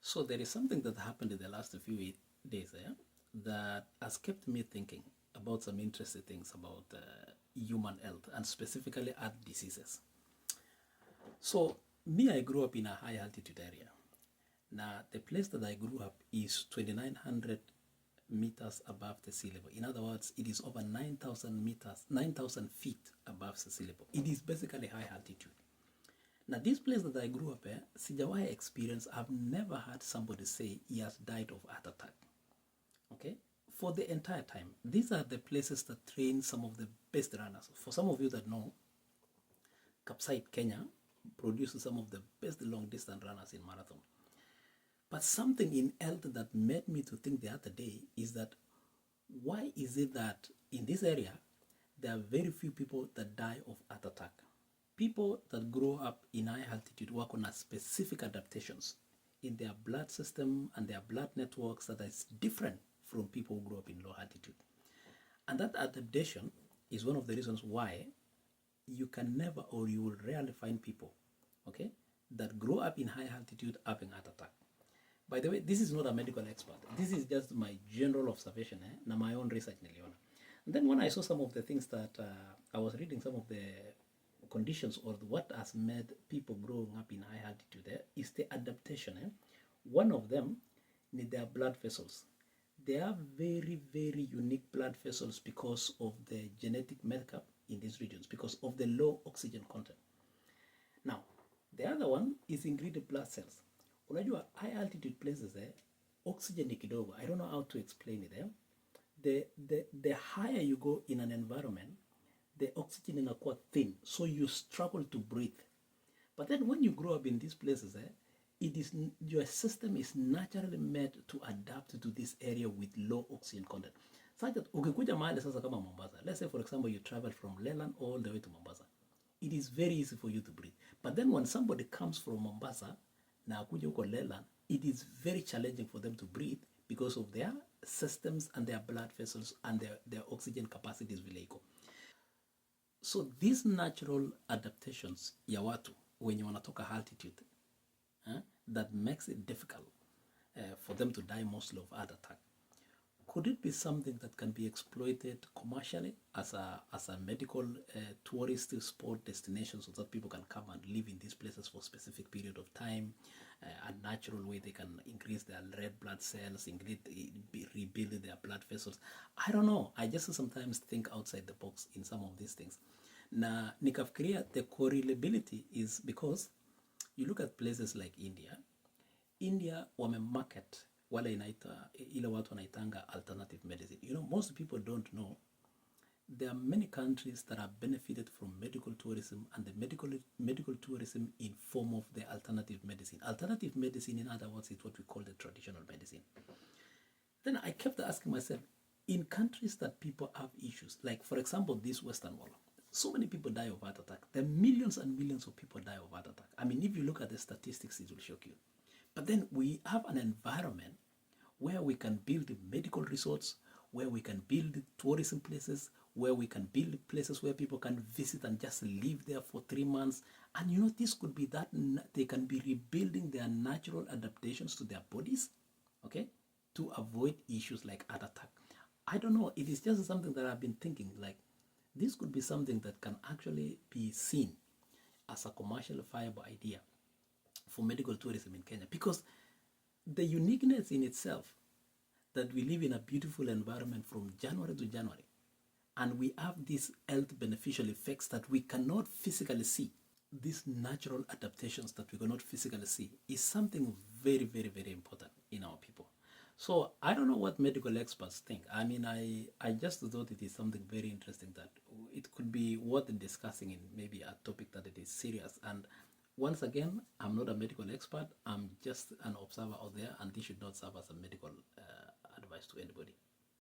So there is something that happened in the last few days that has kept me thinking about some interesting things about human health and specifically heart diseases. So me, I grew up in a high altitude area. Now the place that I grew up is 2,900 meters above the sea level. In other words, it is over 9,000 meters, 9,000 feet above the sea level. It is basically high altitude. Now, this place that I grew up, sijawahi experience, I've never heard somebody say he has died of heart attack. Okay? For the entire time. These are the places that train some of the best runners. For some of you that know, Capsite Kenya produces some of the best long distance runners in marathon. But something in health that made me to think the other day is that why is it that in this area there are very few people that die of heart attack? People that grow up in high altitude work on a specific adaptations in their blood system and their blood networks that is different from people who grow up in low altitude. And that adaptation is one of the reasons why you can never or you will rarely find people, okay, that grow up in high altitude having heart attack. By the way, this is not a medical expert. This is just my general observation, na my own research niliona. And then when I saw some of the things that I was reading, some of the conditions or what has made people growing up in high altitude is the adaptation. One of them need their blood vessels. They have very, very unique blood vessels because of the genetic makeup in these regions, because of the low oxygen content. Now, the other one is increased blood cells. Unajua high altitude places oxygen ni kidogo. I don't know how to explain it. The higher you go in an environment, the oxygen inakuwa thin, so you struggle to breathe. But then when you grow up in these places, it is your system is naturally made to adapt to this area with low oxygen content. Such that ukikuja mahali sasa kama Mombasa, let's say for example you travel from Leland all the way to Mombasa, it is very easy for you to breathe. But then when somebody comes from Mombasa na akuja huko Leland, it is very challenging for them to breathe because of their systems and their blood vessels and their oxygen capacities vile iko. So these natural adaptations ya watu wenye wanatoka altitude that makes it difficult for them to die mostly of heart attack. Could it be something that can be exploited commercially as a medical tourist sport destination so that people can come and live in these places for a specific period of time, a natural way they can increase their red blood cells, rebuild their blood vessels? I don't know. I just sometimes think outside the box in some of these things. Na nikafikiria the correlability is because you look at places like India wame market wale inaita ile watu wanaitanga alternative medicine. You know, most people don't know there are many countries that have benefited from medical tourism, and the medical tourism in form of the alternative medicine. Alternative medicine, in other words, is what we call the traditional medicine. Then I kept asking myself, in countries that people have issues, like for example this Western world, so many people die of heart attack. There are millions and millions of people die of heart attack. I mean, if you look at the statistics, it will shock you. But then we have an environment where we can build medical resorts, where we can build tourism places, where we can build places where people can visit and just live there for 3 months. And you know, this could be that they can be rebuilding their natural adaptations to their bodies, okay, to avoid issues like heart attack. I don't know. It is just something that I've been thinking, like, this could be something that can actually be seen as a commercial viable idea for medical tourism in Kenya, because the uniqueness in itself that we live in a beautiful environment from January to January, and we have these health beneficial effects that we cannot physically see, these natural adaptations that we cannot physically see, is something very, very, very important in our people. So I don't know what medical experts think. I mean, I just thought it is something very interesting that it could be worth discussing in maybe a topic that it is serious. And once again, I'm not a medical expert. I'm just an observer out there, and this should not serve as a medical advice to anybody.